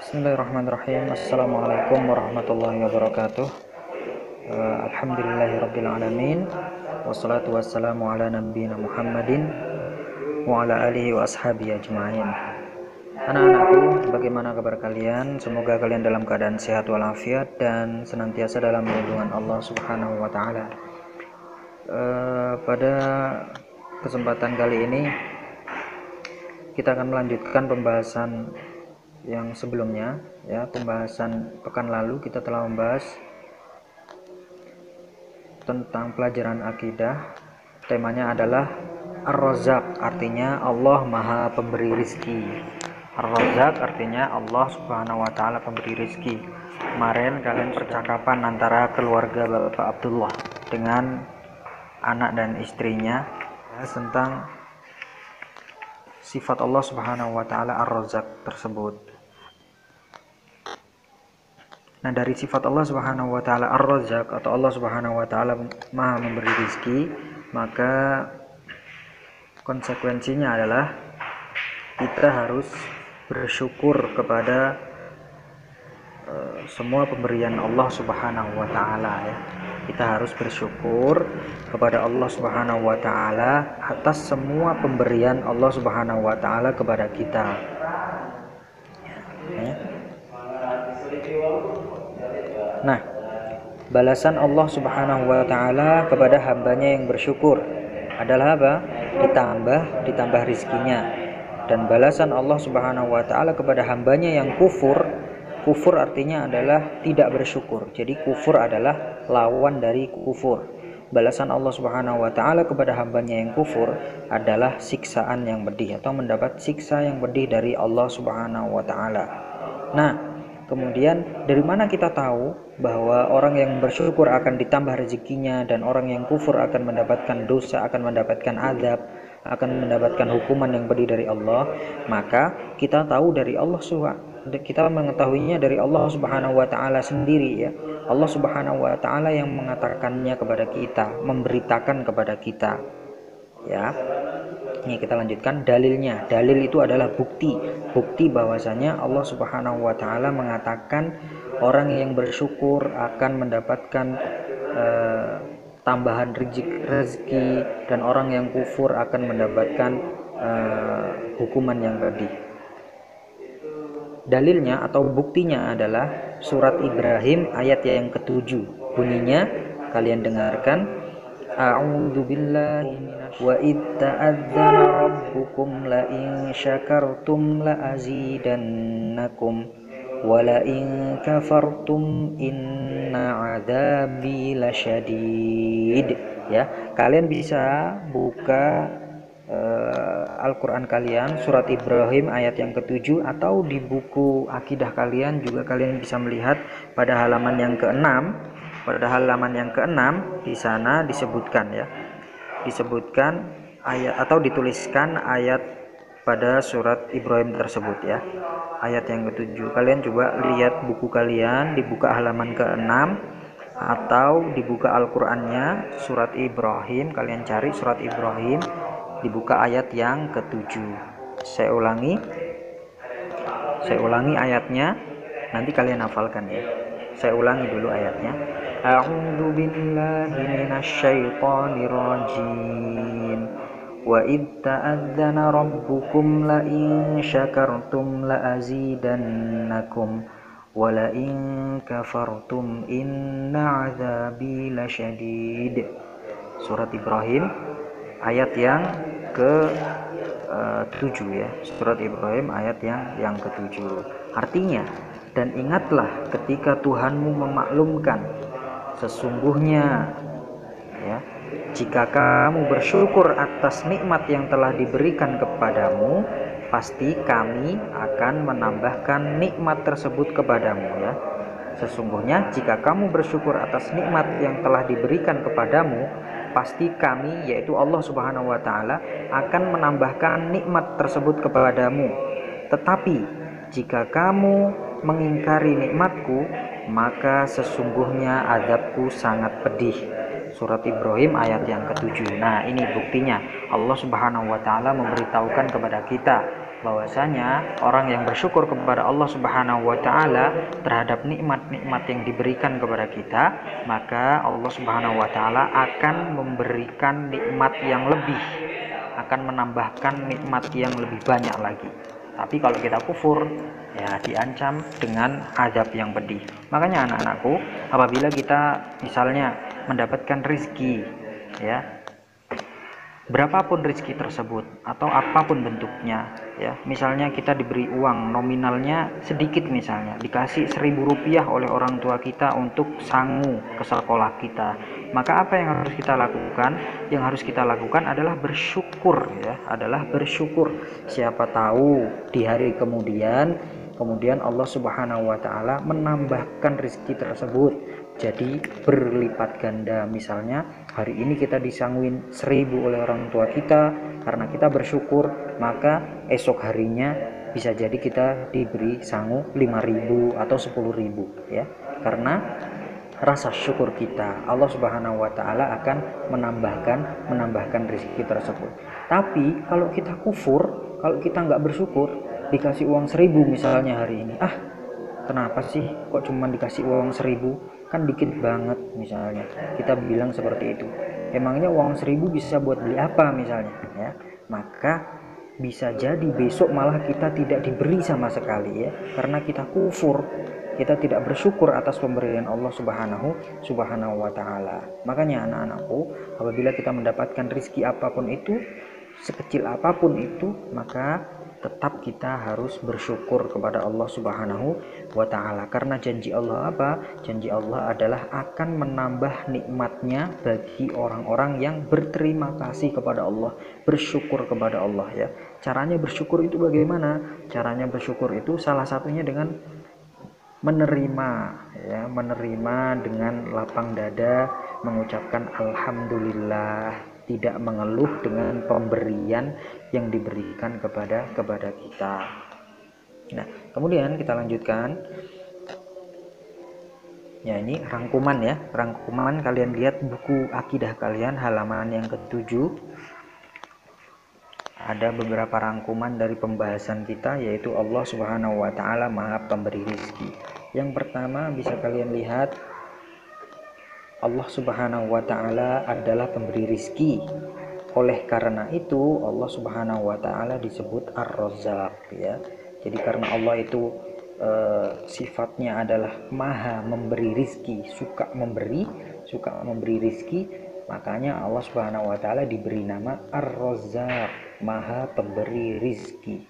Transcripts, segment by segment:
Bismillahirrahmanirrahim. Assalamualaikum warahmatullahi wabarakatuh. Alhamdulillahirrabbilalamin. Wassalatu wassalamu ala nabiyina Muhammadin wa ala alihi wa ashabihi ajma'in. Anak-anakku, bagaimana kabar kalian? Semoga kalian dalam keadaan sehat walafiat dan senantiasa dalam lindungan Allah Subhanahu wa taala. Pada kesempatan kali ini kita akan melanjutkan pembahasan yang sebelumnya, ya. Pembahasan pekan lalu kita telah membahas tentang pelajaran akidah. Temanya adalah Ar-Razzaq, artinya Allah Maha Pemberi rizki. Ar-Razzaq artinya Allah Subhanahu wa taala pemberi rizki. Kemarin kalian percakapan antara keluarga Bapak Abdullah dengan anak dan istrinya, ya, tentang sifat Allah Subhanahu wa taala Ar-Razzaq tersebut. Nah, dari sifat Allah Subhanahu wa taala Ar-Razzaq atau Allah Subhanahu wa taala Maha memberi rizki, maka konsekuensinya adalah kita harus bersyukur kepada semua pemberian Allah Subhanahu wa taala, ya. Kita harus bersyukur kepada Allah Subhanahu wa taala atas semua pemberian Allah Subhanahu wa taala kepada kita. Ya. Nah, balasan Allah Subhanahu wa taala kepada hambanya yang bersyukur adalah apa? Ditambah rizkinya. Dan balasan Allah Subhanahu wa taala kepada hambanya yang kufur artinya adalah tidak bersyukur. Jadi kufur adalah lawan dari kufur. Balasan Allah Subhanahu wa taala kepada hambanya yang kufur adalah siksaan yang pedih atau mendapat siksa yang pedih dari Allah Subhanahu wa taala. Nah, kemudian dari mana kita tahu bahwa orang yang bersyukur akan ditambah rezekinya dan orang yang kufur akan mendapatkan dosa, akan mendapatkan azab, akan mendapatkan hukuman yang pedih dari Allah? Maka kita tahu dari Allah kita mengetahuinya dari Allah Subhanahu wa taala sendiri, ya. Allah Subhanahu wa taala yang mengatakannya kepada kita, memberitakan kepada kita, ya. Ini kita lanjutkan dalilnya. Dalil itu adalah bukti bahwasanya Allah Subhanahu wa taala mengatakan orang yang bersyukur akan mendapatkan tambahan rezeki dan orang yang kufur akan mendapatkan hukuman yang pedih. Dalilnya atau buktinya adalah surat Ibrahim ayat yang ke-7. Bunyinya kalian dengarkan. A'udzu billahi wa id ta'adzana rabbukum la in syakartum la azidannakum wa la in kafartum inna 'adzabi lasyadid. Ya, kalian bisa buka Al-Quran kalian, surat Ibrahim ayat yang ke-7, atau di buku akidah kalian juga kalian bisa melihat pada halaman yang ke-6. Pada halaman yang ke-6 di sana disebutkan, ya. Disebutkan ayat atau dituliskan ayat pada surat Ibrahim tersebut, ya. Ayat yang ke-7. Kalian coba lihat buku kalian, dibuka halaman ke-6 atau dibuka Al-Qur'annya surat Ibrahim, kalian cari surat Ibrahim, dibuka ayat yang ke-7. Saya ulangi ayatnya, nanti kalian hafalkan, ya. Saya ulangi dulu ayatnya. A'udzu billahi minasyaitonir rajim. Wa id ta'adzana rabbukum la in syakartum la azidannakum wa la in kafartum inna 'adzabi lasyadid. Surat Ibrahim ayat yang ke-7, ya. Surat Ibrahim ayat yang ke-7. Artinya, dan ingatlah ketika Tuhanmu memaklumkan, sesungguhnya, ya, jika kamu bersyukur atas nikmat yang telah diberikan kepadamu, pasti kami akan menambahkan nikmat tersebut kepadamu, ya. Sesungguhnya jika kamu bersyukur atas nikmat yang telah diberikan kepadamu, pasti kami, yaitu Allah Subhanahu wa taala, akan menambahkan nikmat tersebut kepadamu. Tetapi jika kamu mengingkari nikmatku, maka sesungguhnya azabku sangat pedih. Surat Ibrahim ayat yang ke-7. Nah, ini buktinya Allah Subhanahu wa taala memberitahukan kepada kita bahwasanya orang yang bersyukur kepada Allah Subhanahu wa taala terhadap nikmat-nikmat yang diberikan kepada kita, maka Allah Subhanahu wa taala akan memberikan nikmat yang lebih, akan menambahkan nikmat yang lebih banyak lagi. Tapi kalau kita kufur, ya diancam dengan azab yang pedih. Makanya anak-anakku, apabila kita misalnya mendapatkan rezeki, ya, berapapun rezeki tersebut atau apapun bentuknya, ya, misalnya kita diberi uang nominalnya sedikit, misalnya dikasih 1.000 rupiah oleh orang tua kita untuk sangu ke sekolah kita, maka apa yang harus kita lakukan? Yang harus kita lakukan adalah bersyukur, ya, adalah bersyukur. Siapa tahu di hari kemudian Allah Subhanahu wa taala menambahkan rezeki tersebut jadi berlipat ganda. Misalnya hari ini kita disanguin 1.000 oleh orang tua kita, karena kita bersyukur, maka esok harinya bisa jadi kita diberi sangu 5.000 atau 10.000, ya, karena rasa syukur kita, Allah Subhanahu wa taala akan menambahkan rezeki tersebut. Tapi kalau kita kufur, kalau kita nggak bersyukur, dikasih uang 1.000 misalnya hari ini, kenapa sih kok cuma dikasih uang 1.000, kan dikit banget, misalnya kita bilang seperti itu. Emangnya uang 1.000 bisa buat beli apa misalnya, ya, maka bisa jadi besok malah kita tidak diberi sama sekali, ya, karena kita kufur, kita tidak bersyukur atas pemberian Allah Subhanahu wa taala. Makanya anak-anakku, apabila kita mendapatkan rezeki apapun itu, sekecil apapun itu, maka tetap kita harus bersyukur kepada Allah Subhanahu wa taala, karena janji Allah apa? Janji Allah adalah akan menambah nikmatnya bagi orang-orang yang berterima kasih kepada Allah, bersyukur kepada Allah, ya. Caranya bersyukur itu bagaimana? Caranya bersyukur itu salah satunya dengan menerima, ya, menerima dengan lapang dada, mengucapkan alhamdulillah, tidak mengeluh dengan pemberian yang diberikan kepada kita. Nah, kemudian kita lanjutkan. Ya, ini rangkuman, ya. Rangkuman, kalian lihat buku akidah kalian halaman yang ke-7. Ada beberapa rangkuman dari pembahasan kita, yaitu Allah Subhanahu wa taala Maha Pemberi rezeki. Yang pertama bisa kalian lihat, Allah Subhanahu wa taala adalah pemberi rizki. Oleh karena itu Allah Subhanahu wa taala disebut Ar-Razzaq, ya. Jadi karena Allah itu sifatnya adalah maha memberi rizki, suka memberi rizki, makanya Allah Subhanahu wa taala diberi nama Ar-Razzaq, maha pemberi rizki.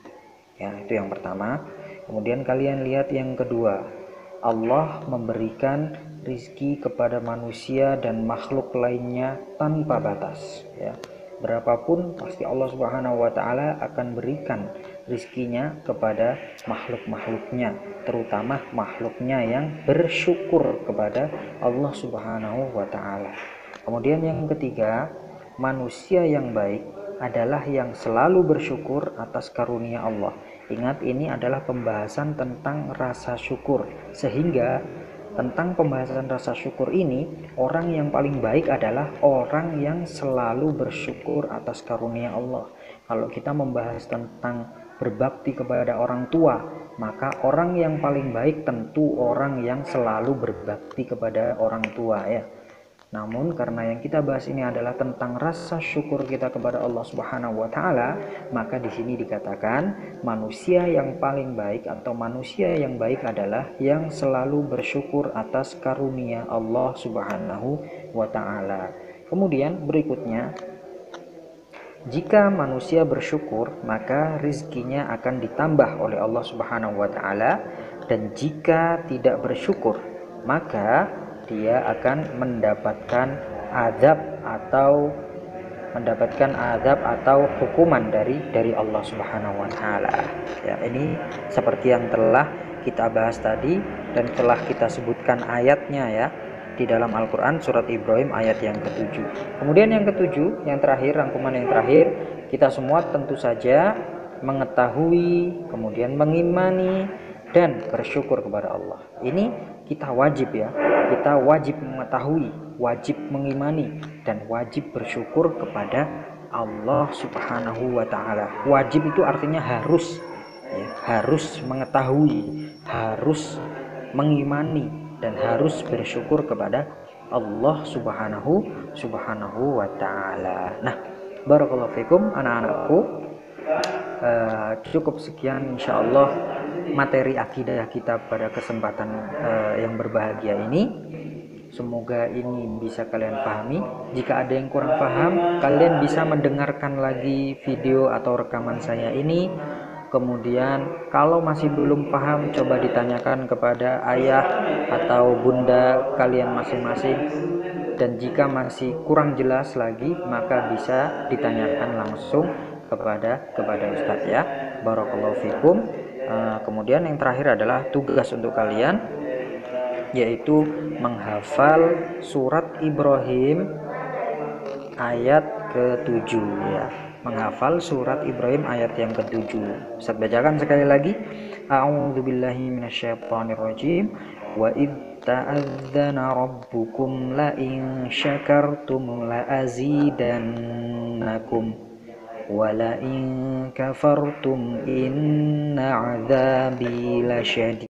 Ya, itu yang pertama. Kemudian kalian lihat yang kedua, Allah memberikan rizki kepada manusia dan makhluk lainnya tanpa batas, ya. Berapapun pasti Allah Subhanahu wa taala akan berikan rizkinya kepada makhluk-makhluknya, terutama makhluknya yang bersyukur kepada Allah Subhanahu wa taala. Kemudian yang ketiga, manusia yang baik adalah yang selalu bersyukur atas karunia Allah. Ingat, ini adalah pembahasan tentang rasa syukur, sehingga tentang pembahasan rasa syukur ini, orang yang paling baik adalah orang yang selalu bersyukur atas karunia Allah. Kalau kita membahas tentang berbakti kepada orang tua, maka orang yang paling baik tentu orang yang selalu berbakti kepada orang tua, ya. Namun karena yang kita bahas ini adalah tentang rasa syukur kita kepada Allah Subhanahu wa taala, maka di sini dikatakan manusia yang paling baik atau manusia yang baik adalah yang selalu bersyukur atas karunia Allah Subhanahu wa taala. Kemudian berikutnya, jika manusia bersyukur, maka rizkinya akan ditambah oleh Allah Subhanahu wa taala, dan jika tidak bersyukur, maka dia akan mendapatkan azab atau hukuman dari Allah Subhanahu wa taala. Ya, ini seperti yang telah kita bahas tadi dan telah kita sebutkan ayatnya, ya, di dalam Al-Qur'an surat Ibrahim ayat yang ke-7. Kemudian yang ke-7, yang terakhir, rangkuman yang terakhir, kita semua tentu saja mengetahui, kemudian mengimani dan bersyukur kepada Allah. Ini kita wajib, ya. Kita wajib mengetahui, wajib mengimani, dan wajib bersyukur kepada Allah Subhanahu wa taala. Wajib itu artinya harus, ya, harus mengetahui, harus mengimani, dan harus bersyukur kepada Allah Subhanahu wa taala. Nah, barakallahu fikum anak-anakku. Cukup sekian insyaallah materi akidah kita pada kesempatan yang berbahagia ini. Semoga ini bisa kalian pahami. Jika ada yang kurang paham, kalian bisa mendengarkan lagi video atau rekaman saya ini. Kemudian kalau masih belum paham, coba ditanyakan kepada ayah atau bunda kalian masing-masing. Dan jika masih kurang jelas lagi, maka bisa ditanyakan langsung kepada Ustadz, ya. Barakallahu fikum. Kemudian yang terakhir adalah tugas untuk kalian, yaitu menghafal surat Ibrahim ayat ke-7, ya. Menghafal surat Ibrahim ayat yang ke-7. Ustaz bacakan sekali lagi. A'udzubillahi minasyaitonirrajim. Wa id ta'adzana rabbukum la in syakartum la azidannakum wa la in kafartum inna 'adzabi lasyadid.